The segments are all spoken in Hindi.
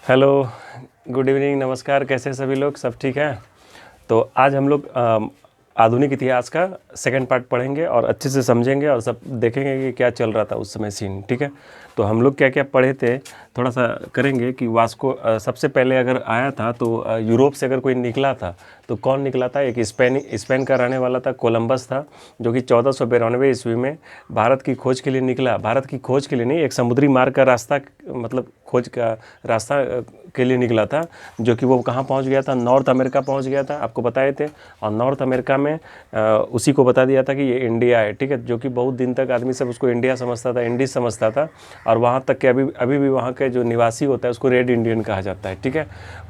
हेलो, गुड इवनिंग, नमस्कार। कैसे हैं सभी लोग? सब ठीक है? तो आज हम लोग आधुनिक इतिहास का सेकंड पार्ट पढ़ेंगे और अच्छे से समझेंगे और सब देखेंगे कि क्या चल रहा था उस समय सीन। ठीक है, तो हम लोग क्या क्या पढ़े थे थोड़ा सा करेंगे कि वास्को सबसे पहले अगर आया था तो यूरोप से अगर कोई निकला था तो कौन निकला था? एक स्पेन का रहने वाला था, कोलंबस था, जो कि 1492 ईस्वी में भारत की खोज के लिए निकला। भारत की खोज के लिए नहीं, एक समुद्री मार्ग का रास्ता, मतलब खोज का रास्ता के लिए निकला था, जो कि वो कहाँ पहुँच गया था? नॉर्थ अमेरिका पहुँच गया था, आपको बताए थे। और नॉर्थ अमेरिका में उसी को बता दिया था कि ये इंडिया है। ठीक है, जो कि बहुत दिन तक आदमी सब उसको इंडिया समझता था, इंडीज समझता था। और वहाँ तक कि अभी भी वहाँ के जो निवासी होता है उसको रेड इंडियन कहा जाता है। ठीक है,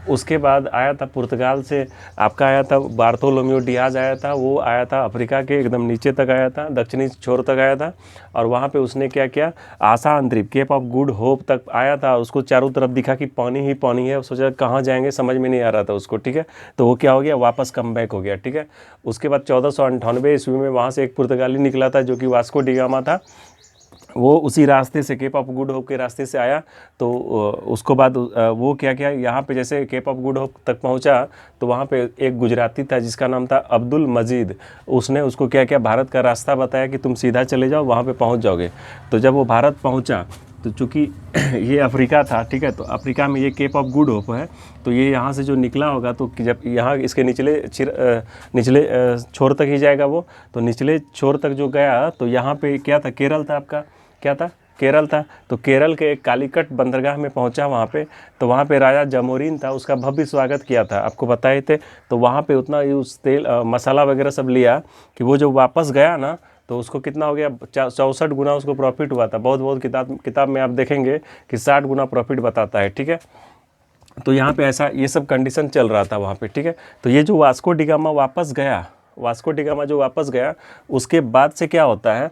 उसके बाद आया था पुर्तगाल से, आपका आया था बार्थोलोम्यू डियाज आया था। वो आया था अफ्रीका के एकदम नीचे तक आया था, दक्षिणी छोर तक आया था। और वहाँ पे उसने क्या किया, आसान द्वीप, केप ऑफ गुड होप तक आया था। उसको चारों तरफ दिखा कि पानी ही पानी है, सोचा कहाँ जाएंगे समझ में नहीं आ रहा था उसको। ठीक है, तो वो क्या हो गया, वापस कम बैक हो गया। ठीक है, उसके बाद 1498 ईस्वी में वहाँ से एक पुर्तगाली निकला था जो कि वास्को डिगामा था। वो उसी रास्ते से, केप ऑफ गुड होप के रास्ते से आया। तो उसको बाद वो क्या किया, यहाँ पे जैसे केप ऑफ गुड होप तक पहुँचा तो वहाँ पे एक गुजराती था जिसका नाम था अब्दुल मजीद। उसने उसको क्या किया, भारत का रास्ता बताया कि तुम सीधा चले जाओ, वहाँ पे पहुँच जाओगे। तो जब वो भारत पहुँचा तो चूँकि ये अफ्रीका था, ठीक है, तो अफ्रीका में ये केप ऑफ गुड होप है। तो ये यहाँ से जो निकला होगा तो जब यहाँ इसके निचले छोर तक ही जाएगा वो। तो निचले छोर तक जो गया तो यहाँ पे क्या था, केरल था आपका, क्या था, केरल था। तो केरल के एक कालीकट बंदरगाह में पहुंचा वहाँ पे। तो वहाँ पे राजा जमोरिन था, उसका भव्य स्वागत किया था, आपको बताए थे। तो वहाँ पे उतना यूज तेल मसाला वगैरह सब लिया कि वो जो वापस गया ना तो उसको कितना हो गया, 64 गुना उसको प्रॉफिट हुआ था। बहुत बहुत किताब में आप देखेंगे कि 60 गुना प्रॉफिट बताता है। ठीक है, तो यहाँ पे ऐसा ये सब कंडीशन चल रहा था वहाँ पे। ठीक है, तो ये जो वास्को डिगामा वापस गया, वास्को डिगामा जो वापस गया, उसके बाद से क्या होता है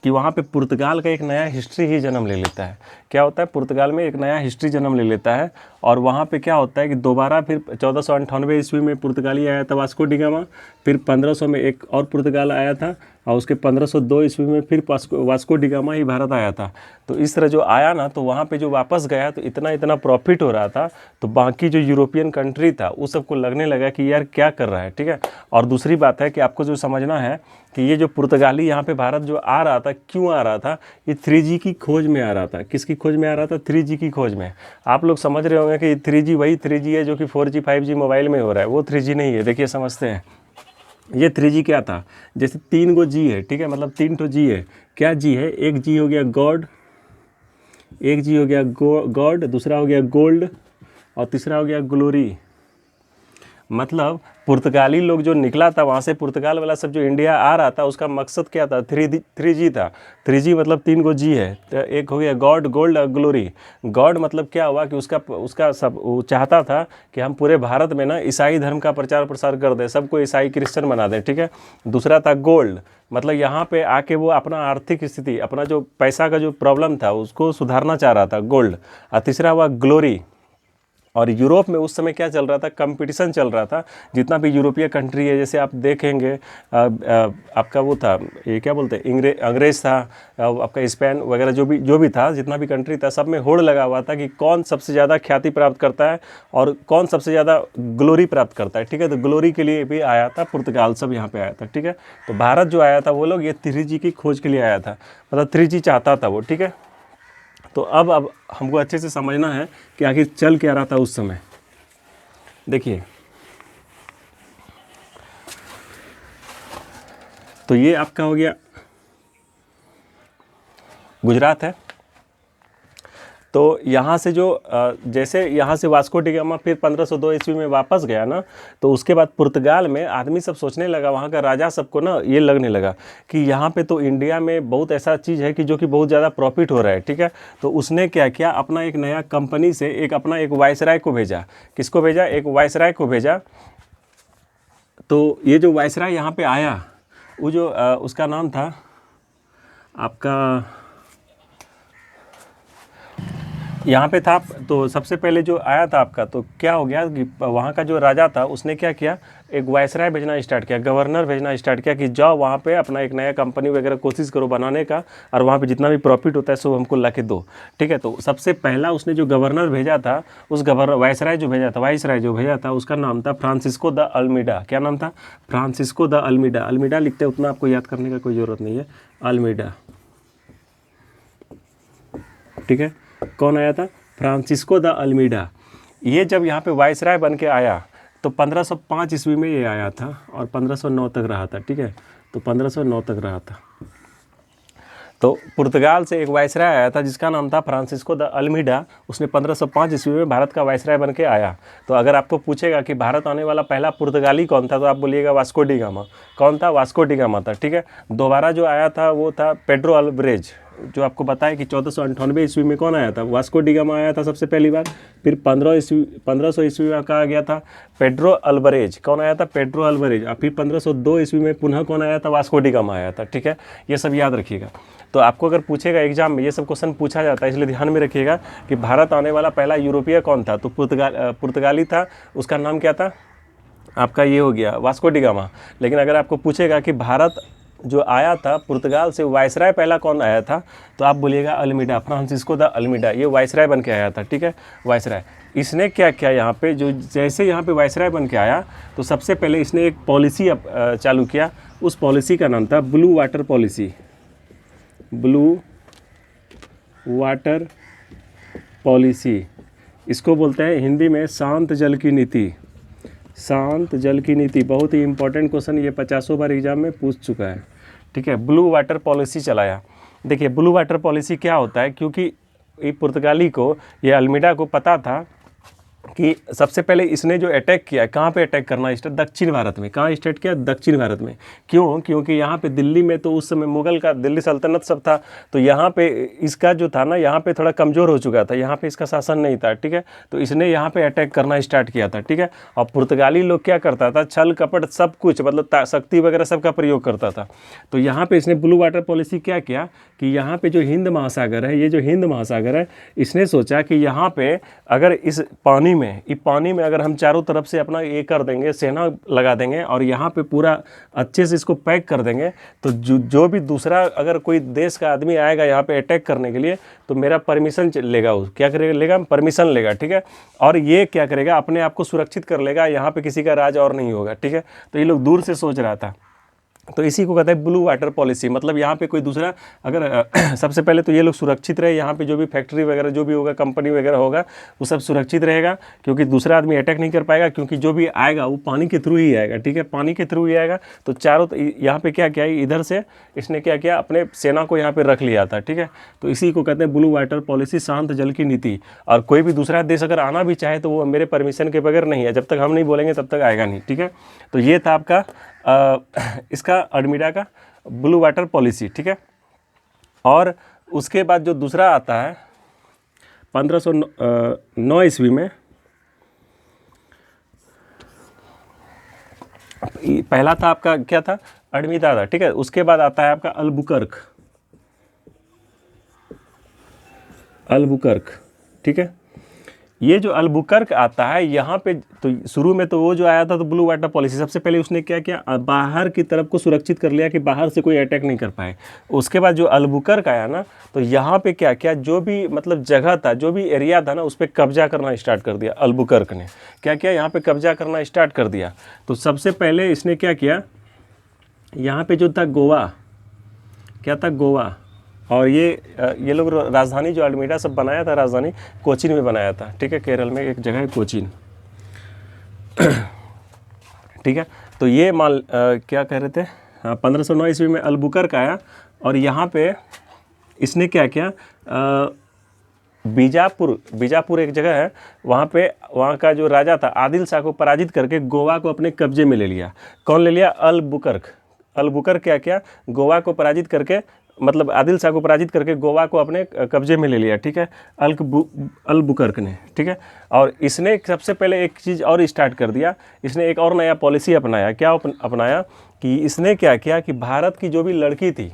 कि वहाँ पे पुर्तगाल का एक नया हिस्ट्री ही जन्म ले लेता है। क्या होता है, पुर्तगाल में एक नया हिस्ट्री जन्म ले लेता है। और वहाँ पे क्या होता है कि दोबारा फिर 1498 ईस्वी में पुर्तगाली आया था वास्को डिगामा। फिर 1500 में एक और पुर्तगाल आया था और उसके 1502 ईस्वी में फिर वास्को डिगामा ही भारत आया था। तो इस तरह जो आया ना तो वहाँ पे जो वापस गया तो इतना इतना प्रॉफिट हो रहा था। तो बाकी जो यूरोपियन कंट्री था उस सबको लगने लगा कि यार क्या कर रहा है। ठीक है, और दूसरी बात है कि आपको जो समझना है कि ये जो पुर्तगाली यहाँ पे भारत जो आ रहा था, क्यों आ रहा था? ये 3G की खोज में आ रहा था। किसकी खोज में आ रहा था? 3G की खोज में। आप लोग समझ रहे होंगे कि 3G वही 3G है जो कि 4G 5G मोबाइल में हो रहा है, वो 3G नहीं है। देखिए समझते हैं, ये 3G क्या था, जैसे 3 गो जी है, ठीक है, मतलब 3 तो जी है। क्या जी है? एक जी हो गया गॉड, एक जी हो गया गॉड, दूसरा हो गया गोल्ड और तीसरा हो गया ग्लोरी। मतलब पुर्तगाली लोग जो निकला था वहाँ से, पुर्तगाल वाला सब जो इंडिया आ रहा था उसका मकसद क्या था? 3G था। 3G मतलब 3 गो जी है। तो एक हो गया गॉड, गोल्ड और ग्लोरी। गॉड मतलब क्या हुआ कि उसका सब वो चाहता था कि हम पूरे भारत में ना ईसाई धर्म का प्रचार प्रसार कर दें, सबको ईसाई क्रिश्चियन बना दें। ठीक है, दूसरा था गोल्ड, मतलब यहाँ पे आके वो अपना आर्थिक स्थिति, अपना जो पैसा का जो प्रॉब्लम था उसको सुधारना चाह रहा था, गोल्ड। और तीसरा हुआ ग्लोरी। और यूरोप में उस समय क्या चल रहा था, कंपटीशन चल रहा था। जितना भी यूरोपीय कंट्री है, जैसे आप देखेंगे आपका वो था, ये क्या बोलते हैं, अंग्रेज था, आपका स्पेन वगैरह, जो भी था, जितना भी कंट्री था, सब में होड़ लगा हुआ था कि कौन सबसे ज़्यादा ख्याति प्राप्त करता है और कौन सबसे ज़्यादा ग्लोरी प्राप्त करता है। ठीक है, तो ग्लोरी के लिए भी आया था पुर्तगाल, सब यहाँ पे आया था। ठीक है, तो भारत जो आया था वो लोग ये 3G की खोज के लिए आया था, मतलब 3G चाहता था वो। ठीक है, तो अब हमको अच्छे से समझना है कि आखिर चल क्या रहा था उस समय। देखिए, तो ये आपका हो गया गुजरात है। तो यहाँ से जो जैसे यहाँ से वास्को डिगामा फिर 1502 ईस्वी में वापस गया ना, तो उसके बाद पुर्तगाल में आदमी सब सोचने लगा, वहाँ का राजा सबको ना ये लगने लगा कि यहाँ पे तो इंडिया में बहुत ऐसा चीज़ है कि जो कि बहुत ज़्यादा प्रॉफिट हो रहा है। ठीक है, तो उसने क्या किया, अपना एक नया कंपनी से अपना एक वायसराय को भेजा। किसको भेजा? एक वायसराय को भेजा। तो ये जो वायसराय यहाँ पे आया, वो जो उसका नाम था आपका यहाँ पे था। तो सबसे पहले जो आया था आपका, तो क्या हो गया कि वहाँ का जो राजा था उसने क्या किया, एक वायसराय भेजना स्टार्ट किया, गवर्नर भेजना स्टार्ट किया कि जाओ वहाँ पे अपना एक नया कंपनी वगैरह कोशिश करो बनाने का, और वहाँ पे जितना भी प्रॉफिट होता है सो हमको ला के दो। ठीक है, तो सबसे पहला उसने जो गवर्नर भेजा था, उस वायसराय जो भेजा था उसका नाम था फ्रांसिस्को द अल्मीडा। क्या नाम था? Francisco de Almeida. अल्मीडा लिखते हैं, उतना आपको याद करने का कोई ज़रूरत नहीं है, अल्मीडा। ठीक है, कौन आया था? Francisco de Almeida. ये जब यहाँ पे वायसराय बन के आया तो 1505 ईस्वी में ये आया था और 1509 तक रहा था। ठीक है, तो 1509 तक रहा था। तो पुर्तगाल से एक वायसराय आया था जिसका नाम था फ्रांसिस्को द अल्मीडा। उसने 1505 ईस्वी में भारत का वायसराय बन के आया। तो अगर आपको पूछेगा कि भारत आने वाला पहला पुर्तगाली कौन था, तो आप बोलिएगा वास्को डी गामा। कौन था? वास्को डी गामा था। ठीक है, दोबारा जो आया था वो था पेड्रो अल्वारेज, जो आपको बताया कि 1498 ईस्वी में कौन आया था? वास्को डी गामा आया था सबसे पहली बार। फिर 1500 ईस्वी में कहा गया था पेड्रो अल्वारेज। कौन आया था? Pedro Alvarez. और फिर 1502 ईस्वी में पुनः कौन आया था? वास्को डी गामा आया था। ठीक है, ये सब याद रखिएगा। तो आपको अगर पूछेगा एग्जाम में, ये सब क्वेश्चन पूछा जाता है, इसलिए ध्यान में रखिएगा कि भारत आने वाला पहला यूरोपीय कौन था? तो पुर्तगाली था, उसका नाम क्या था? आपका ये हो गया वास्को डी गामा। लेकिन अगर आपको पूछेगा कि भारत जो आया था पुर्तगाल से वायसराय पहला कौन आया था, तो आप बोलिएगा अल्मीडा, फ्रांसिस्को द अल्मीडा। ये वायसराय बन के आया था। ठीक है, वायसराय। इसने क्या किया यहाँ पे, जो जैसे यहाँ पे वायसराय बन के आया तो सबसे पहले इसने एक पॉलिसी चालू किया। उस पॉलिसी का नाम था blue water policy. Blue water policy, इसको बोलते हैं हिंदी में शांत जल की नीति। शांत जल की नीति, बहुत ही इंपॉर्टेंट क्वेश्चन, ये 50 बार एग्जाम में पूछ चुका है। ठीक है, ब्लू वाटर पॉलिसी चलाया। देखिए ब्लू वाटर पॉलिसी क्या होता है, क्योंकि ये पुर्तगाली को, ये अल्मीडा को पता था कि सबसे पहले इसने जो अटैक किया, कहाँ पे अटैक करना स्टार्ट? दक्षिण भारत में। कहाँ स्टार्ट किया? दक्षिण भारत में। क्यों? क्योंकि यहाँ पे दिल्ली में तो उस समय मुगल का, दिल्ली सल्तनत सब था, तो यहाँ पे इसका जो था ना, यहाँ पे थोड़ा कमज़ोर हो चुका था, यहाँ पे इसका शासन नहीं था। ठीक है, तो इसने यहाँ पे अटैक करना स्टार्ट किया था। ठीक है, और पुर्तगाली लोग क्या करता था, छल कपट सब कुछ, मतलब शक्ति वगैरह सबका प्रयोग करता था। तो यहाँ पे इसने ब्लू वाटर पॉलिसी क्या किया कि यहाँ पे जो हिंद महासागर है, ये जो हिंद महासागर है, इसने सोचा कि यहाँ पे अगर इस पानी में अगर हम चारों तरफ से अपना ये कर देंगे, सेना लगा देंगे और यहाँ पे पूरा अच्छे से इसको पैक कर देंगे, तो जो भी दूसरा अगर कोई देश का आदमी आएगा यहाँ पे अटैक करने के लिए, तो मेरा परमिशन लेगा। वो क्या करेगा? लेगा, परमिशन लेगा। ठीक है, और ये क्या करेगा? अपने आप को सुरक्षित कर लेगा, यहाँ पे किसी का राज और नहीं होगा। ठीक है, तो ये लोग दूर से सोच रहा था। तो इसी को कहते हैं ब्लू वाटर पॉलिसी। मतलब यहाँ पे कोई दूसरा अगर सबसे पहले तो ये लोग सुरक्षित रहे, यहाँ पे जो भी फैक्ट्री वगैरह जो भी होगा, कंपनी वगैरह होगा, वो सब सुरक्षित रहेगा, क्योंकि दूसरा आदमी अटैक नहीं कर पाएगा, क्योंकि जो भी आएगा वो पानी के थ्रू ही आएगा। ठीक है, पानी के थ्रू ही आएगा। तो चारों यहाँ पे क्या किया, इधर से इसने क्या किया, अपने सेना को यहाँ पर रख लिया था। ठीक है, तो इसी को कहते हैं ब्लू वाटर पॉलिसी, शांत जल की नीति। और कोई भी दूसरा देश अगर आना भी चाहे तो वो मेरे परमिशन के बगैर नहीं है, जब तक हम नहीं बोलेंगे तब तक आएगा नहीं। ठीक है, तो ये था आपका इसका अल्मीडा का ब्लू वाटर पॉलिसी। ठीक है, और उसके बाद जो दूसरा आता है 1509 ईस्वी में, पहला था आपका क्या था? अल्मीडा था। ठीक है, उसके बाद आता है आपका अल्बुकर्क। ठीक है, ये जो अल्बुकर्क आता है यहाँ पे, तो शुरू में तो वो जो आया था तो ब्लू वाटर पॉलिसी, सबसे पहले उसने क्या किया, बाहर की तरफ को सुरक्षित कर लिया कि बाहर से कोई अटैक नहीं कर पाए। उसके बाद जो अल्बुकर्क आया ना, तो यहाँ पे क्या किया, जो भी मतलब जगह था, जो भी एरिया था ना, उस पर कब्जा करना स्टार्ट कर दिया। अल्बुकर्क ने क्या किया, यहाँ पे कब्जा करना स्टार्ट कर दिया। तो सबसे पहले इसने क्या किया, यहाँ पे जो था गोवा, क्या था, गोवा। और ये लोग राजधानी जो अल्मीडा सब बनाया था, राजधानी कोचीन में बनाया था। ठीक है, केरल में एक जगह है कोचीन। ठीक है, तो ये क्या कह रहे थे, 1509 ईस्वी में अल्बुकर्क आया और यहाँ पे इसने क्या किया, बीजापुर एक जगह है, वहाँ का जो राजा था आदिल शाह को पराजित करके गोवा को अपने कब्जे में ले लिया। कौन ले लिया? अल्बुकर्क क्या किया, गोवा को पराजित करके, मतलब आदिल शाह को पराजित करके गोवा को अपने कब्जे में ले लिया। ठीक है, अल्बुकर्क ने। ठीक है, और इसने सबसे पहले एक चीज़ और स्टार्ट कर दिया, इसने एक और नया पॉलिसी अपनाया। क्या अपनाया कि इसने क्या किया कि भारत की जो भी लड़की थी,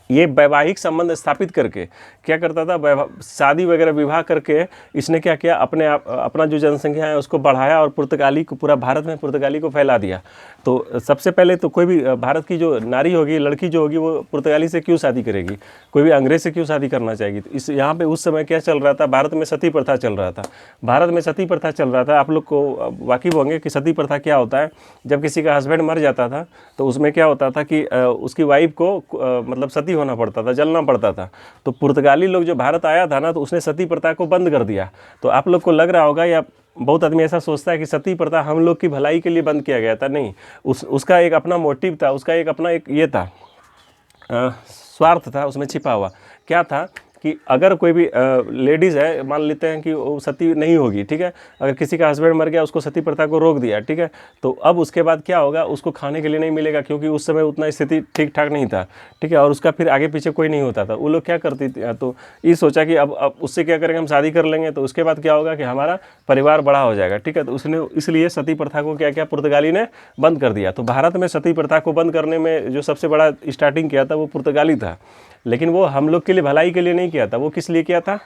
ये वैवाहिक संबंध स्थापित करके क्या करता था, शादी वगैरह विवाह करके इसने क्या किया, अपना जो जनसंख्या है उसको बढ़ाया और पुर्तगाली को, पूरा भारत में पुर्तगाली को फैला दिया। तो सबसे पहले तो कोई भी भारत की जो नारी होगी, लड़की जो होगी, वो पुर्तगाली से क्यों शादी करेगी, कोई भी अंग्रेज से क्यों शादी करना चाहेगी। तो इस यहाँ पे उस समय क्या चल रहा था, भारत में सती प्रथा चल रहा था। भारत में सती प्रथा चल रहा था। आप लोग को वाकिफ होंगे कि सती प्रथा क्या होता है। जब किसी का हस्बैंड मर जाता था तो उसमें क्या होता था कि उसकी वाइफ को मतलब सती होना पड़ता था, जलना पड़ता था। तो पुर्तगाली लोग जो भारत आया था ना, तो उसने सती प्रथा को बंद कर दिया। तो आप लोग को लग रहा होगा, या बहुत आदमी ऐसा सोचता है कि सती प्रथा हम लोग की भलाई के लिए बंद किया गया था। नहीं, उसका एक अपना मोटिव था, उसका एक अपना एक ये था, स्वार्थ था उसमें छिपा हुआ। क्या था कि अगर कोई भी लेडीज़ है, मान लेते हैं कि वो सती नहीं होगी, ठीक है, अगर किसी का हस्बैंड मर गया, उसको सती प्रथा को रोक दिया, ठीक है, तो अब उसके बाद क्या होगा, उसको खाने के लिए नहीं मिलेगा, क्योंकि उस समय उतना स्थिति ठीक ठाक नहीं था, ठीक है, और उसका फिर आगे पीछे कोई नहीं होता था। वो लोग क्या करती थी, तो ये सोचा कि अब उससे क्या करेंगे, हम शादी कर लेंगे, तो उसके बाद क्या होगा कि हमारा परिवार बड़ा हो जाएगा, ठीक है। तो उसने इसलिए सती प्रथा को क्या किया, पुर्तगाली ने बंद कर दिया। तो भारत में सती प्रथा को बंद करने में जो सबसे बड़ा स्टार्टिंग किया था वो पुर्तगाली था, लेकिन वो हम लोग के लिए भलाई के लिए नहीं किया था। वो किस लिए किया था,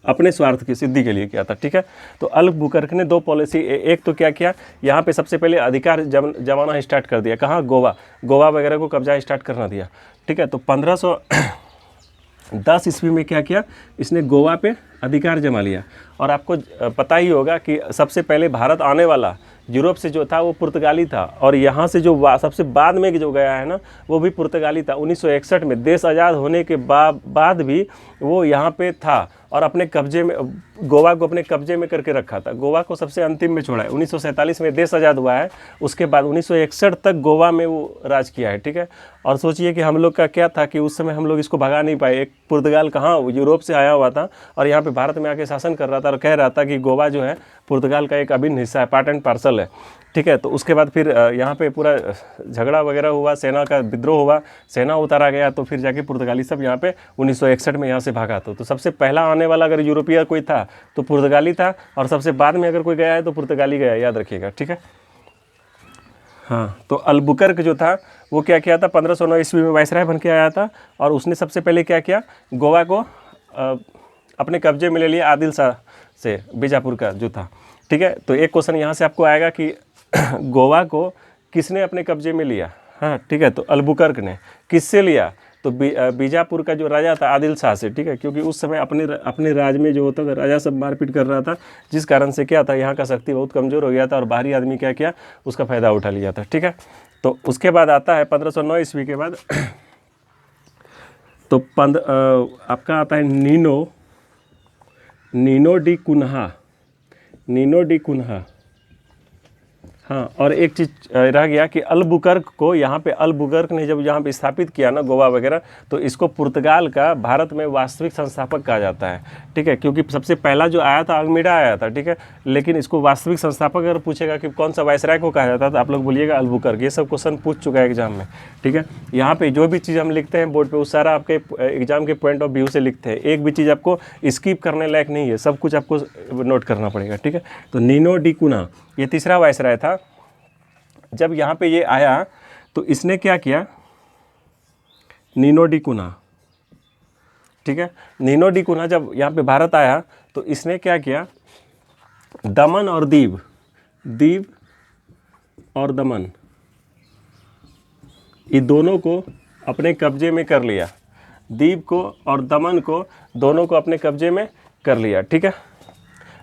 अपने स्वार्थ की सिद्धि के लिए किया था, ठीक है। तो अल्बुकर्क ने दो पॉलिसी, एक तो क्या किया, यहाँ पे सबसे पहले अधिकार जमाना स्टार्ट कर दिया। कहाँ, गोवा वगैरह को कब्जा स्टार्ट करना दिया, ठीक है। तो 1510 ईस्वी में क्या किया, इसने गोवा पे अधिकार जमा लिया। और आपको पता ही होगा कि सबसे पहले भारत आने वाला यूरोप से जो था वो पुर्तगाली था, और यहाँ से जो सबसे बाद में जो गया है ना, वो भी पुर्तगाली था। 1961 में देश आज़ाद होने के बाद भी वो यहाँ पे था, और अपने कब्जे में गोवा को अपने कब्जे में करके रखा था। गोवा को सबसे अंतिम में छोड़ा है। 1947 में देश आज़ाद हुआ है, उसके बाद 1961 तक गोवा में वो राज किया है, ठीक है। और सोचिए कि हम लोग का क्या था कि उस समय हम लोग इसको भगा नहीं पाए। एक पुर्तगाल कहाँ यूरोप से आया हुआ था और यहाँ पे भारत में आके शासन कर रहा था, और कह रहा था कि गोवा जो है पुर्तगाल का एक अभिन्न हिस्सा है, पार्ट एंड पार्सल है, ठीक है। तो उसके बाद फिर यहाँ पे पूरा झगड़ा वगैरह हुआ, सेना का विद्रोह हुआ, सेना उतारा गया, तो फिर जाके पुर्तगाली सब यहाँ पे 1961 में यहाँ से भागा। तो सबसे पहला आने वाला अगर यूरोपीय कोई था तो पुर्तगाली था, और सबसे बाद में अगर कोई गया है तो पुर्तगाली गया, याद रखिएगा, ठीक है। हाँ, तो अल्बुकर्क जो था वो क्या किया था, 1509 ईस्वी में वायसराय बन के आया था, और उसने सबसे पहले क्या किया, गोवा को अपने कब्जे में ले लिया आदिल शाह से, बीजापुर का जो था, ठीक है। तो एक क्वेश्चन यहाँ से आपको आएगा कि गोवा को किसने अपने कब्जे में लिया, हाँ, ठीक है। तो अल्बुकर्क ने। किससे लिया, तो बीजापुर का जो राजा था आदिल शाह से, ठीक है, क्योंकि उस समय अपने राज में जो होता था, राजा सब मारपीट कर रहा था, जिस कारण से क्या था, यहाँ का शक्ति बहुत कमज़ोर हो गया था, और बाहरी आदमी क्या किया, उसका फ़ायदा उठा लिया था, ठीक है। तो उसके बाद आता है 1509 ईस्वी के बाद तो आपका आता है नीनो डी कुन्हा। हाँ, और एक चीज़ रह गया कि अल्बुकर्क को, यहाँ पे अल्बुकर्क ने जब यहाँ पे स्थापित किया ना गोवा वगैरह, तो इसको पुर्तगाल का भारत में वास्तविक संस्थापक कहा जाता है, ठीक है, क्योंकि सबसे पहला जो आया था अल्मीडा आया था, ठीक है, लेकिन इसको वास्तविक संस्थापक अगर पूछेगा कि कौन सा वायसराय को कहा जाता है, तो आप लोग बोलिएगा अल्बुकर्क। ये सब क्वेश्चन पूछ चुका है एग्जाम में, ठीक है। यहाँ पर जो भी चीज़ हम लिखते हैं बोर्ड पर, वो सारा आपके एग्जाम के पॉइंट ऑफ व्यू से लिखते हैं, एक भी चीज़ आपको स्किप करने लायक नहीं है, सब कुछ आपको नोट करना पड़ेगा, ठीक है। तो नीनो डी कुन्हा ये तीसरा वायसराय था। जब यहाँ पे ये आया तो इसने क्या किया, नीनो डी कुन्हा, ठीक है, नीनो डी कुन्हा जब यहाँ पे भारत आया तो इसने क्या किया, दमन और दीव और दमन, ये दोनों को अपने कब्जे में कर लिया। दीव को और दमन को, दोनों को अपने कब्जे में कर लिया, ठीक है।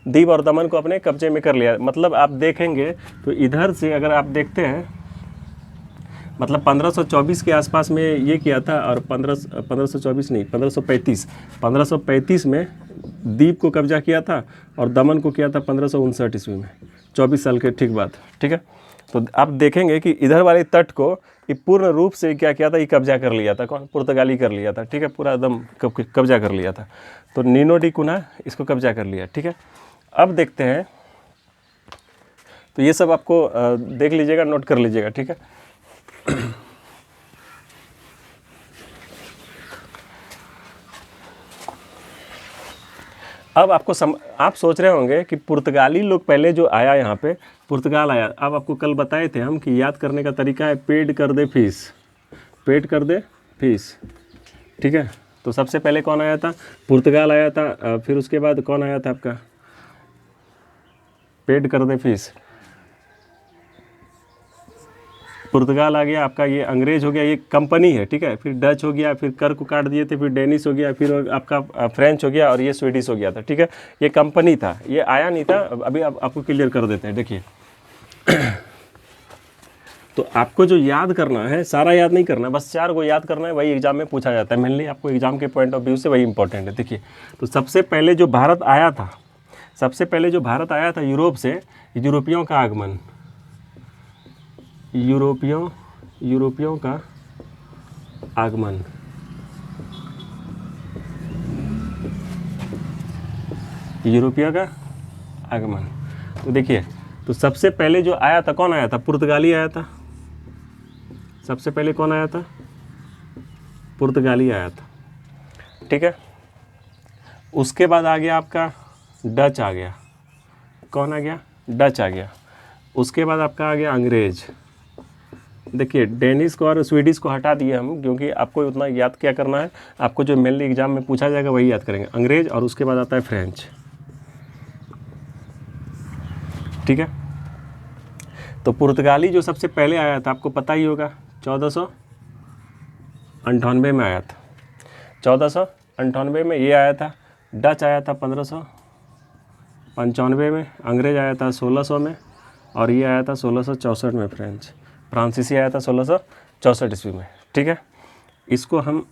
दीव और दमन को अपने कब्जे में कर लिया, मतलब आप देखेंगे तो इधर से अगर आप देखते हैं, मतलब 1524 के आसपास में ये किया था, और 1535 में दीव को कब्जा किया था, और दमन को किया था 1559 ईस्वी में, 24 साल के ठीक बाद, ठीक है। तो आप देखेंगे कि इधर वाले तट को ये पूर्ण रूप से क्या किया था, ये कब्जा कर लिया था, कौन, पुर्तगाली कर लिया था, ठीक है, पूरा एकदम कब्जा कर लिया था। तो नीनो डी कुन्हा इसको कब्जा कर लिया, ठीक है। अब देखते हैं, तो ये सब आपको देख लीजिएगा, नोट कर लीजिएगा, ठीक है। अब आप सोच रहे होंगे कि पुर्तगाली लोग पहले जो आया यहाँ पे, पुर्तगाल आया, अब आपको कल बताए थे हम कि याद करने का तरीका है पेड कर दे फीस, ठीक है। तो सबसे पहले कौन आया था? पुर्तगाल आया था। फिर उसके बाद कौन आया था आपका? पेड कर दे फीस, पुर्तगाल आ गया आपका, ये अंग्रेज हो गया, ये कंपनी है, ठीक है। फिर डच हो गया, फिर कर को काट दिए थे, फिर डेनिश हो गया, फिर आपका फ्रेंच हो गया और ये स्वीडिश हो गया था, ठीक है। ये कंपनी था, ये आया नहीं था। अभी आपको क्लियर कर देते हैं, देखिए। तो आपको जो याद करना है, सारा याद नहीं करना, बस 4 को याद करना है, वही एग्जाम में पूछा जाता है। मेनली आपको एग्जाम के पॉइंट ऑफ व्यू से वही इंपॉर्टेंट है। देखिए, तो सबसे पहले जो भारत आया था, यूरोप से, यूरोपियों का आगमन, यूरोपियों का आगमन, यूरोपियों का आगमन। तो देखिए, तो सबसे पहले जो आया था, कौन आया था? पुर्तगाली आया था। सबसे पहले कौन आया था? पुर्तगाली आया था, ठीक है। उसके बाद आ गया आपका डच आ गया। कौन आ गया? डच आ गया। उसके बाद आपका आ गया अंग्रेज। देखिए, डेनिश को और स्वीडिश को हटा दिए हम, क्योंकि आपको उतना याद क्या करना है, आपको जो मेनली एग्जाम में पूछा जाएगा वही याद करेंगे। अंग्रेज, और उसके बाद आता है फ्रेंच, ठीक है। तो पुर्तगाली जो सबसे पहले आया था, आपको पता ही होगा, 1498 में आया था। 1498 में ये आया था। डच आया था 1595 में, अंग्रेज आया था 1600 में, और ये आया था 1664 में फ्रांसीसी आया था 1664 ईस्वी में, ठीक है। इसको हम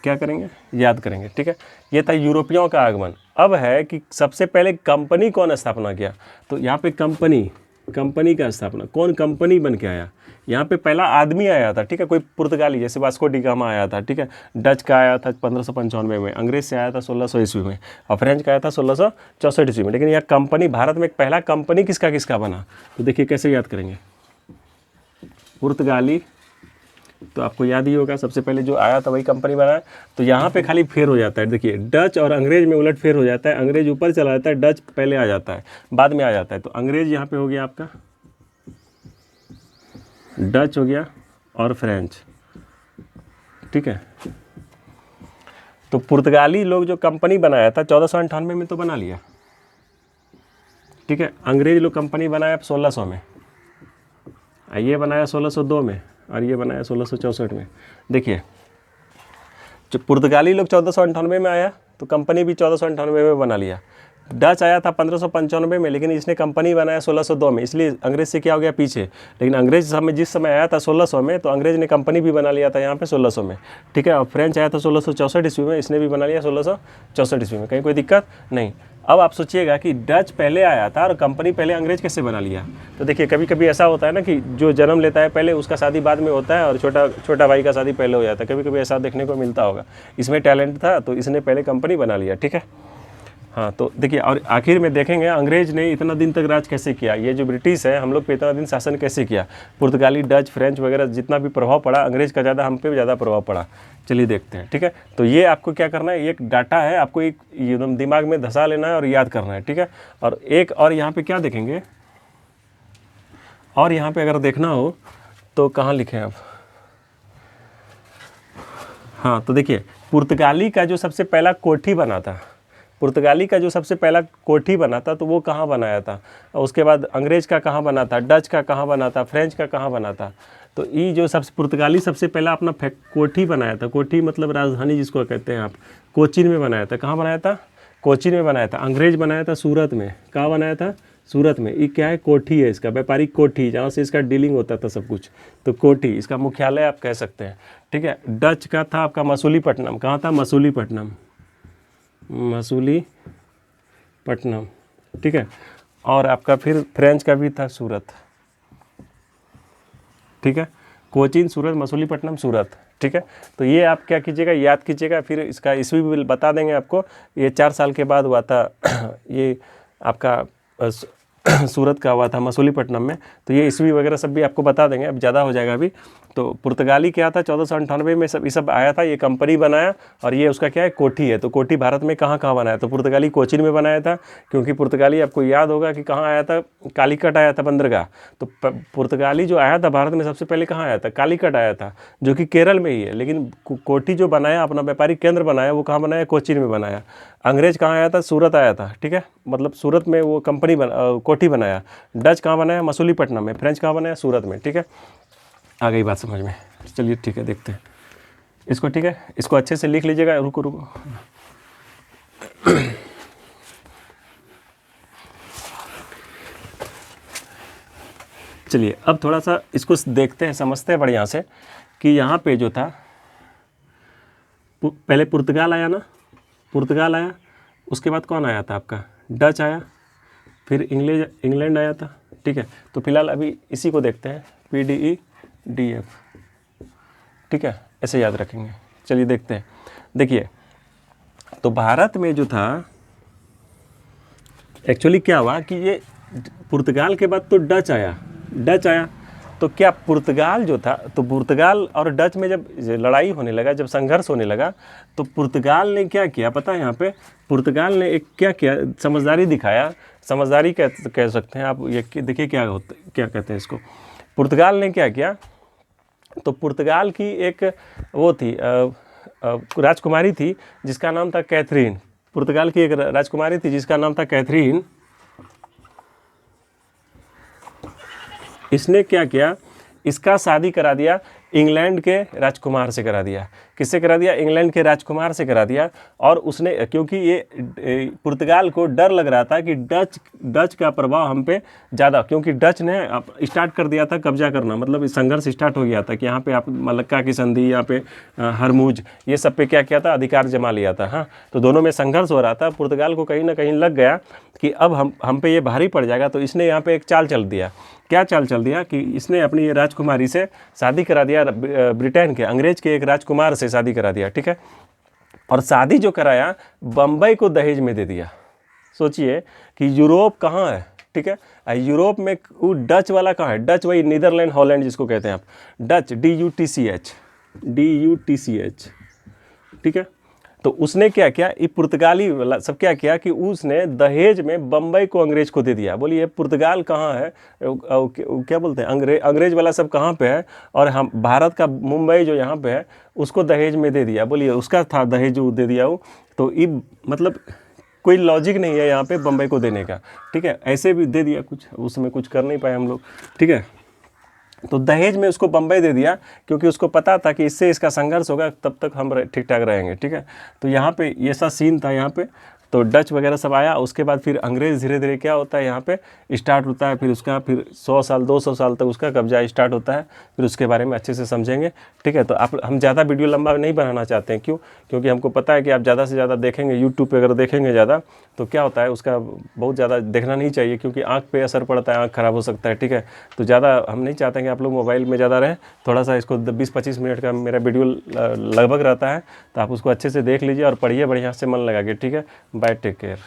क्या करेंगे? याद करेंगे, ठीक है। ये था यूरोपियों का आगमन। अब है कि सबसे पहले कंपनी कौन स्थापना किया? तो यहाँ पे कंपनी का स्थापना, कौन कंपनी बन के आया? यहाँ पे पहला आदमी आया था, ठीक है, कोई पुर्तगाली, जैसे वास्को डी गामा आया था, ठीक है। डच का आया था 1595 में, अंग्रेज से आया था 1600 ईस्वी में, और फ्रेंच का आया था 1664 ईस्वी में। लेकिन यह कंपनी, भारत में पहला कंपनी किसका बना? तो देखिए कैसे याद करेंगे। पुर्तगाली, तो आपको याद ही होगा, सबसे पहले जो आया था वही कंपनी बनाया। तो यहाँ पे खाली फेर हो जाता है, देखिए, डच और अंग्रेज में उलट फेर हो जाता है। अंग्रेज ऊपर चला जाता है, डच पहले आ जाता है, बाद में आ जाता है। तो अंग्रेज यहाँ पे हो गया आपका, डच हो गया और फ्रेंच, ठीक है। तो पुर्तगाली लोग जो कंपनी बनाया था 1498 में तो बना लिया, ठीक है। अंग्रेज लोग कंपनी बनाया 1600 में, ये बनाया 1602 में, और ये बनाया 1664 में। देखिए, जो पुर्तगाली लोग 1498 में आया, तो कंपनी भी 1498 में बना लिया। डच आया था 1595 में, लेकिन इसने कंपनी बनाया 1602 में, इसलिए अंग्रेज से क्या हो गया? पीछे। लेकिन अंग्रेज समय जिस समय आया था 1600 में, तो अंग्रेज ने कंपनी भी बना लिया था यहाँ पे 1600 में, ठीक है। और फ्रेंच आया था 1664 ईस्वी में, इसने भी बना लिया 1664 ईस्वी में, कहीं कोई दिक्कत नहीं। अब आप सोचिएगा कि डच पहले आया था और कंपनी पहले, अंग्रेज कैसे बना लिया? तो देखिए, कभी कभी ऐसा होता है ना कि जो जन्म लेता है पहले, उसका शादी बाद में होता है, और छोटा भाई का शादी पहले हो जाता है। कभी कभी ऐसा देखने को मिलता होगा। इसमें टैलेंट था तो इसने पहले कंपनी बना लिया, ठीक है। हाँ, तो देखिए, और आखिर में देखेंगे अंग्रेज ने इतना दिन तक राज कैसे किया, ये जो ब्रिटिश है हम लोग पे इतना दिन शासन कैसे किया। पुर्तगाली, डच, फ्रेंच वगैरह जितना भी प्रभाव पड़ा, अंग्रेज का ज़्यादा हम पे ज़्यादा प्रभाव पड़ा। चलिए देखते हैं, ठीक है। तो ये आपको क्या करना है, एक डाटा है, आपको एक एकदम दिमाग में धंसा लेना है और याद करना है, ठीक है। और एक और यहाँ पे क्या देखेंगे, और यहाँ पे अगर देखना हो तो कहाँ लिखें आप? हाँ, तो देखिए, पुर्तगाली का जो सबसे पहला कोठी बना था, तो वो कहाँ बनाया था? और उसके बाद अंग्रेज का कहाँ बना था, डच का कहाँ बना था, फ्रेंच का कहाँ बना था? तो ये जो पुर्तगाली सबसे पहला अपना कोठी बनाया था। कोठी मतलब राजधानी जिसको कहते हैं आप, कोचीन में बनाया था। कहाँ बनाया था? कोचीन में बनाया था। अंग्रेज बनाया था सूरत में। कहाँ बनाया था? सूरत में। ये क्या है? कोठी है इसका, व्यापारिक कोठी, जहाँ से इसका डीलिंग होता था सब कुछ। तो कोठी इसका मुख्यालय आप कह सकते हैं, ठीक है। डच का था आपका मसूलीपट्टनम। कहाँ था? मसूलीपट्टनम, ठीक है। और आपका फिर फ्रेंच का भी था सूरत, ठीक है। कोचीन, सूरत, मसूलीपट्टनम, सूरत, ठीक है। तो ये आप क्या कीजिएगा, याद कीजिएगा। फिर इसका ईस्वी भी बता देंगे आपको। ये 4 साल के बाद हुआ था ये आपका सूरत का हुआ था मसूलीपट्टनम में। तो ये ईस्वी वगैरह सब भी आपको बता देंगे, अब ज़्यादा हो जाएगा अभी। तो पुर्तगाली क्या था 1498 में सब ये सब आया था, ये कंपनी बनाया और ये उसका क्या है कोठी है। तो कोठी भारत में कहाँ कहाँ बनाया, तो पुर्तगाली कोचीन में बनाया था, क्योंकि पुर्तगाली आपको याद होगा कि कहाँ आया था, कालीकट आया था बंदरगाह। तो पुर्तगाली जो आया था भारत में सबसे पहले कहाँ आया था, कालीकट आया था, जो कि केरल में ही है। लेकिन कोठी जो बनाया, अपना व्यापारिक केंद्र बनाया, वो कहाँ बनाया, कोचीन में बनाया। अंग्रेज कहाँ आया था, सूरत आया था, ठीक है, मतलब सूरत में वो कंपनी कोठी बनाया। डच कहाँ बनाया, मसूलीपट्टनम में। फ्रेंच कहाँ बनाया, सूरत में, ठीक है। आ गई बात समझ में, चलिए ठीक है, देखते हैं इसको, ठीक है। इसको अच्छे से लिख लीजिएगा, रुको रुको। चलिए अब थोड़ा सा इसको देखते हैं, समझते हैं बढ़िया से कि यहाँ पे जो था, पहले पुर्तगाल आया ना, पुर्तगाल आया, उसके बाद कौन आया था आपका, डच आया, फिर इंग्लैंड आया था, ठीक है। तो फिलहाल अभी इसी को देखते हैं, PDEDF, ठीक है, ऐसे याद रखेंगे। चलिए देखते हैं, देखिए तो भारत में जो था एक्चुअली क्या हुआ कि ये पुर्तगाल के बाद तो डच आया, डच आया। तो क्या पुर्तगाल जो था, तो पुर्तगाल और डच में जब लड़ाई होने लगा, जब संघर्ष होने लगा, तो पुर्तगाल ने क्या किया पता है, यहाँ पे पुर्तगाल ने एक क्या किया, समझदारी दिखाया। समझदारी कह सकते हैं आप, ये देखिए क्या होता, क्या कहते हैं इसको। पुर्तगाल ने क्या किया, तो पुर्तगाल की एक वो थी राजकुमारी थी जिसका नाम था कैथरीन। पुर्तगाल की एक राजकुमारी थी जिसका नाम था कैथरीन। इसने क्या किया, इसका शादी करा दिया इंग्लैंड के राजकुमार से करा दिया। किससे करा दिया, इंग्लैंड के राजकुमार से करा दिया। और उसने, क्योंकि ये पुर्तगाल को डर लग रहा था कि डच का प्रभाव हम पे ज़्यादा, क्योंकि डच ने स्टार्ट कर दिया था कब्जा करना, मतलब संघर्ष स्टार्ट हो गया था कि यहाँ पे आप मलक्का की संधि, यहाँ पे हरमुज, ये सब पे क्या किया था, अधिकार जमा लिया था। हाँ, तो दोनों में संघर्ष हो रहा था। पुर्तगाल को कहीं ना कहीं लग गया कि अब हम पे ये भारी पड़ जाएगा। तो इसने यहाँ पे एक चाल चल दिया। क्या चाल चल दिया कि इसने अपनी राजकुमारी से शादी करा दिया, ब्रिटेन के, अंग्रेज के एक राजकुमार से शादी करा दिया, ठीक है। और शादी जो कराया, बम्बई को दहेज में दे दिया। सोचिए कि यूरोप कहाँ है, ठीक है, यूरोप में वो डच वाला कहाँ है, डच वही नीदरलैंड, हॉलैंड जिसको कहते हैं आप, डच, DUTCH, ठीक है। तो उसने क्या किया, ये पुर्तगाली वाला सब क्या किया कि उसने दहेज में बम्बई को अंग्रेज को दे दिया। बोलिए पुर्तगाल कहाँ है, क्या बोलते हैं, अंग्रेज वाला सब कहाँ पे है, और हम भारत का मुंबई जो यहाँ पे है उसको दहेज में दे दिया। बोलिए उसका था दहेज जो दे दिया वो, तो ये मतलब कोई लॉजिक नहीं है यहाँ पे बम्बई को देने का, ठीक है। ऐसे भी दे दिया, कुछ उसमें कुछ कर नहीं पाए हम लोग, ठीक है। तो दहेज में उसको बम्बई दे दिया, क्योंकि उसको पता था कि इससे इसका संघर्ष होगा, तब तक हम ठीक ठाक रहेंगे, ठीक है। तो यहाँ पे ये सा सीन था यहाँ पे। तो डच वगैरह सब आया, उसके बाद फिर अंग्रेज़ धीरे धीरे क्या होता है यहाँ पे स्टार्ट होता है, फिर उसका फिर 100 साल 200 साल तक उसका कब्जा स्टार्ट होता है। फिर उसके बारे में अच्छे से समझेंगे, ठीक है। तो आप, हम ज़्यादा वीडियो लंबा नहीं बनाना चाहते हैं, क्यों, क्योंकि हमको पता है कि आप ज़्यादा से ज़्यादा देखेंगे, यूट्यूब पर अगर देखेंगे ज़्यादा तो क्या होता है, उसका बहुत ज़्यादा देखना नहीं चाहिए, क्योंकि आँख पे असर पड़ता है, आँख ख़राब हो सकता है, ठीक है। तो ज़्यादा हम नहीं चाहते कि आप लोग मोबाइल में ज़्यादा रहें। थोड़ा सा इसको 20-25 मिनट का मेरा वीडियो लगभग रहता है, तो आप उसको अच्छे से देख लीजिए और पढ़िए बढ़िया से मन लगा के, ठीक है। Bye, take care.